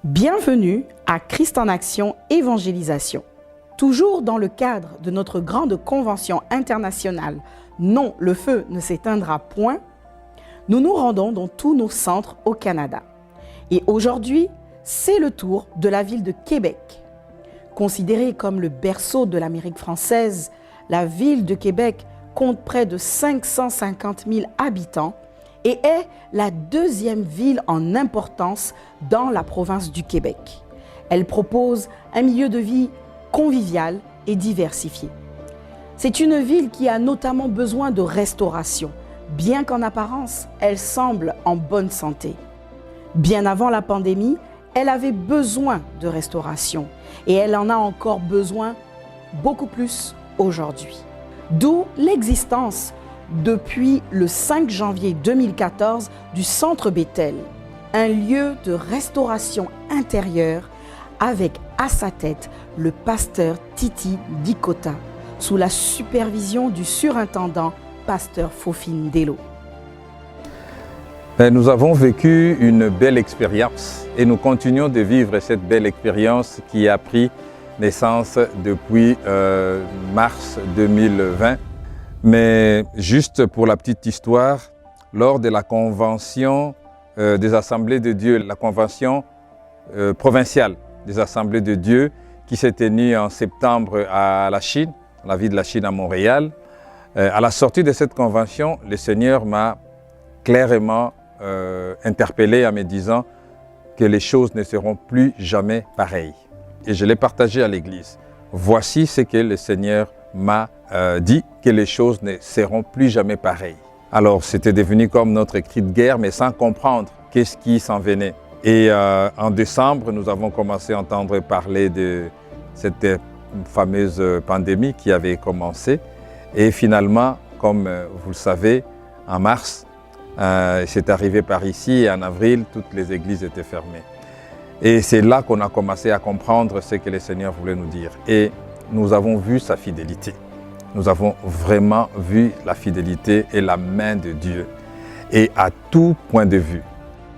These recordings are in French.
Bienvenue à Christ en Action Évangélisation. Toujours dans le cadre de notre grande convention internationale « Non, le feu ne s'éteindra point », nous nous rendons dans tous nos centres au Canada. Et aujourd'hui, c'est le tour de la ville de Québec. Considérée comme le berceau de l'Amérique française, la ville de Québec compte près de 550 000 habitants et est la deuxième ville en importance dans la province du Québec. Elle propose un milieu de vie convivial et diversifié. C'est une ville qui a notamment besoin de restauration, bien qu'en apparence, elle semble en bonne santé. Bien avant la pandémie, elle avait besoin de restauration et elle en a encore besoin beaucoup plus aujourd'hui. D'où l'existence depuis le 5 janvier 2014 du Centre Bethel, un lieu de restauration intérieure avec à sa tête le pasteur Titi Dikota, sous la supervision du surintendant pasteur Fofine Dello. Nous avons vécu une belle expérience et nous continuons de vivre cette belle expérience qui a pris naissance depuis mars 2020. Mais juste pour la petite histoire, lors de la convention des Assemblées de Dieu, la convention provinciale des Assemblées de Dieu qui s'est tenue en septembre à la Chine, la ville de la Chine à Montréal, à la sortie de cette convention, le Seigneur m'a clairement interpellé en me disant que les choses ne seront plus jamais pareilles. Et je l'ai partagé à l'Église. Voici ce que le Seigneur m'a dit, que les choses ne seront plus jamais pareilles. Alors c'était devenu comme notre cri de guerre, mais sans comprendre qu'est-ce qui s'en venait. Et en décembre, nous avons commencé à entendre parler de cette fameuse pandémie qui avait commencé. Et finalement, comme vous le savez, en mars, c'est arrivé par ici et en avril, toutes les églises étaient fermées. Et c'est là qu'on a commencé à comprendre ce que le Seigneur voulait nous dire. Et nous avons vu sa fidélité. Nous avons vraiment vu la fidélité et la main de Dieu. Et à tout point de vue,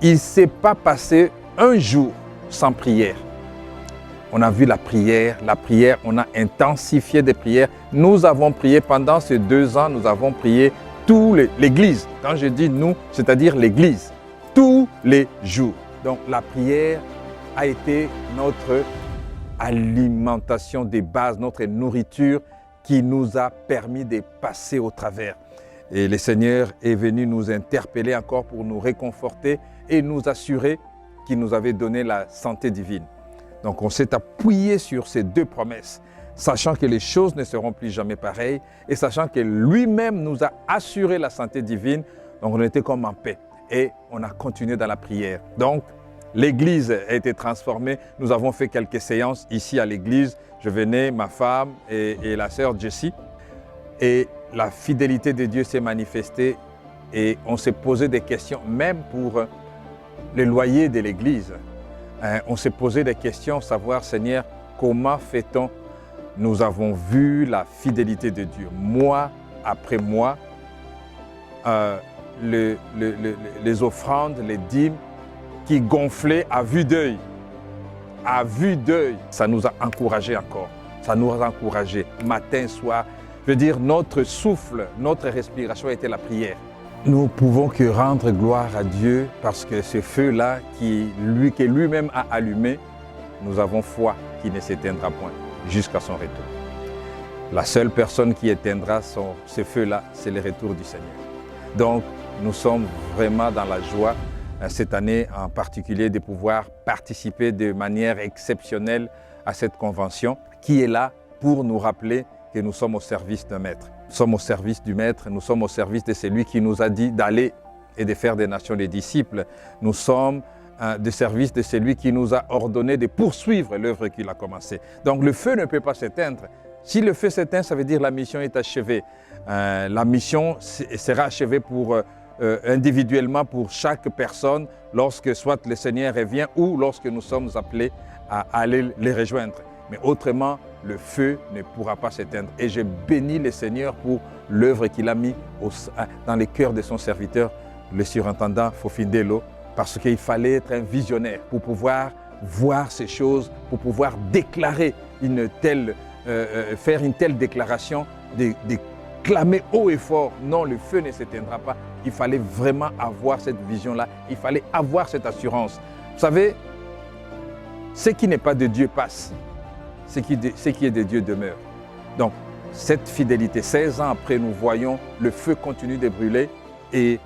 il ne s'est pas passé un jour sans prière. On a vu la prière, on a intensifié des prières. Nous avons prié pendant ces 2 ans, nous avons prié l'Église. Quand je dis nous, c'est-à-dire l'Église, tous les jours. Donc la prière a été notre alimentation des bases, notre nourriture qui nous a permis de passer au travers. Et le Seigneur est venu nous interpeller encore pour nous réconforter et nous assurer qu'il nous avait donné la santé divine. Donc on s'est appuyé sur ces 2 promesses, sachant que les choses ne seront plus jamais pareilles et sachant que lui-même nous a assuré la santé divine. Donc on était comme en paix et on a continué dans la prière. Donc l'église a été transformée. Nous avons fait quelques séances ici à l'église. Je venais, ma femme et la sœur Jessie. Et la fidélité de Dieu s'est manifestée et on s'est posé des questions, même pour le loyer de l'église. On s'est posé des questions, savoir, Seigneur, comment fait-on? Nous avons vu la fidélité de Dieu, mois après mois, les offrandes, les dîmes qui gonflaient à vue d'œil. À vue d'œil, ça nous a encouragés encore. Ça nous a encouragés matin, soir. Je veux dire, notre souffle, notre respiration était la prière. Nous pouvons que rendre gloire à Dieu parce que ce feu-là que lui-même a allumé, nous avons foi qu'il ne s'éteindra point jusqu'à son retour. La seule personne qui éteindra ce feu-là, c'est le retour du Seigneur. Donc, nous sommes vraiment dans la joie cette année en particulier de pouvoir participer de manière exceptionnelle à cette convention qui est là pour nous rappeler que nous sommes au service d'un maître. Nous sommes au service du maître, nous sommes au service de celui qui nous a dit d'aller et de faire des nations des disciples. Nous sommes de service de celui qui nous a ordonné de poursuivre l'œuvre qu'il a commencée. Donc le feu ne peut pas s'éteindre. Si le feu s'éteint, ça veut dire que la mission est achevée. La mission sera achevée individuellement pour chaque personne lorsque soit le Seigneur revient ou lorsque nous sommes appelés à aller les rejoindre. Mais autrement, le feu ne pourra pas s'éteindre. Et je bénis le Seigneur pour l'œuvre qu'il a mis dans les cœurs de son serviteur, le surintendant Fofine Dello, parce qu'il fallait être un visionnaire pour pouvoir voir ces choses, pour pouvoir déclarer faire une telle déclaration, de clamer haut et fort, non, le feu ne s'éteindra pas. Il fallait vraiment avoir cette vision-là, il fallait avoir cette assurance. Vous savez, ce qui n'est pas de Dieu passe, ce qui est de Dieu demeure. Donc, cette fidélité, 16 ans après, nous voyons le feu continue de brûler et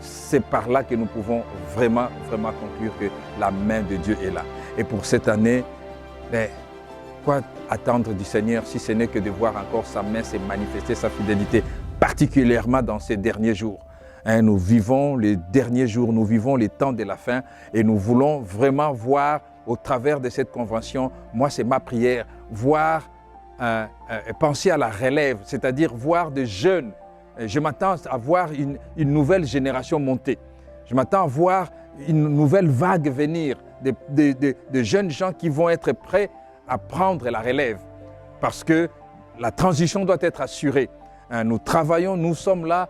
c'est par là que nous pouvons vraiment conclure que la main de Dieu est là. Et pour cette année, quoi attendre du Seigneur si ce n'est que de voir encore sa main se manifester, sa fidélité, particulièrement dans ces derniers jours. Nous vivons les derniers jours, nous vivons les temps de la fin et nous voulons vraiment voir au travers de cette convention, moi c'est ma prière, voir, penser à la relève, c'est-à-dire voir des jeunes. Je m'attends à voir une nouvelle génération monter. Je m'attends à voir une nouvelle vague venir, de jeunes gens qui vont être prêts à prendre la relève parce que la transition doit être assurée. Nous travaillons, nous sommes là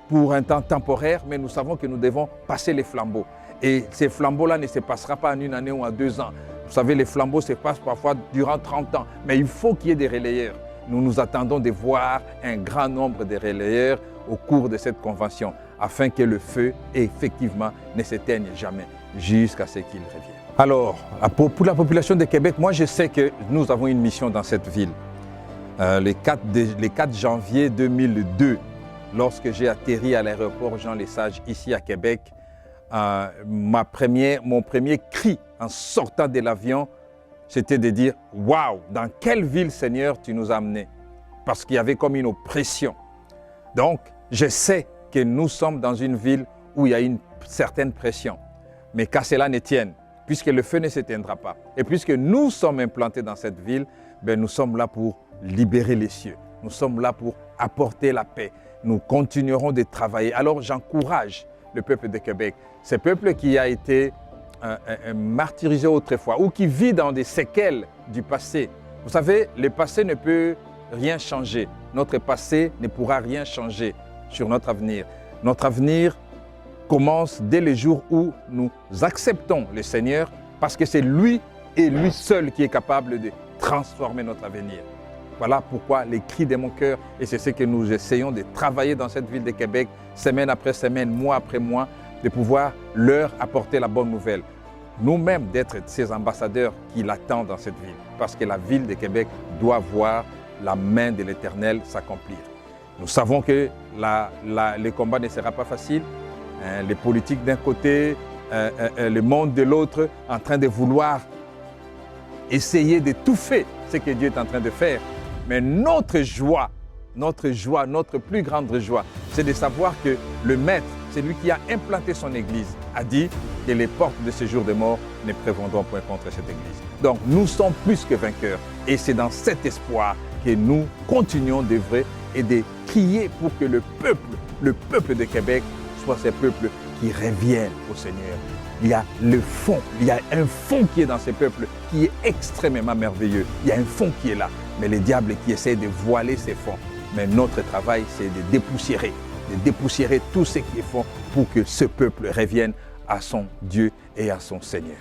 pour un temps temporaire, mais nous savons que nous devons passer les flambeaux. Et ces flambeaux-là ne se passera pas en une année ou en 2 ans. Vous savez, les flambeaux se passent parfois durant 30 ans, mais il faut qu'il y ait des relayeurs. Nous nous attendons de voir un grand nombre de relayeurs au cours de cette convention, afin que le feu, effectivement, ne s'éteigne jamais, jusqu'à ce qu'il revienne. Alors, pour la population de Québec, moi je sais que nous avons une mission dans cette ville. Le 4 janvier 2002, lorsque j'ai atterri à l'aéroport Jean Lesage ici à Québec, mon premier cri en sortant de l'avion, c'était de dire « Waouh, dans quelle ville, Seigneur, tu nous as amenés ?» Parce qu'il y avait comme une oppression. Donc, je sais que nous sommes dans une ville où il y a une certaine pression. Mais qu'à cela ne tienne, puisque le feu ne s'éteindra pas. Et puisque nous sommes implantés dans cette ville, nous sommes là pour libérer les cieux. Nous sommes là pour apporter la paix. Nous continuerons de travailler. Alors j'encourage le peuple de Québec, ce peuple qui a été martyrisé autrefois ou qui vit dans des séquelles du passé. Vous savez, le passé ne peut rien changer. Notre passé ne pourra rien changer sur notre avenir. Notre avenir commence dès le jour où nous acceptons le Seigneur parce que c'est lui et lui seul qui est capable de transformer notre avenir. Voilà pourquoi les cris de mon cœur, et c'est ce que nous essayons de travailler dans cette ville de Québec, semaine après semaine, mois après mois, de pouvoir leur apporter la bonne nouvelle. Nous-mêmes d'être ces ambassadeurs qui l'attendent dans cette ville, parce que la ville de Québec doit voir la main de l'Éternel s'accomplir. Nous savons que le combat ne sera pas facile. Les politiques d'un côté, le monde de l'autre, en train de vouloir essayer d'étouffer ce que Dieu est en train de faire. Mais notre joie, notre plus grande joie, c'est de savoir que le Maître, celui qui a implanté son Église, a dit que les portes de ce jour de mort ne prévaudront point contre cette Église. Donc nous sommes plus que vainqueurs et c'est dans cet espoir que nous continuons d'œuvrer et de crier pour que le peuple de Québec soit ce peuple qui revienne au Seigneur. Il y a le fond, il y a un fond qui est dans ce peuple qui est extrêmement merveilleux. Il y a un fond qui est là, mais les diables qui essaient de voiler ces fonds. Mais notre travail, c'est de dépoussiérer tout ce qui est fond pour que ce peuple revienne à son Dieu et à son Seigneur.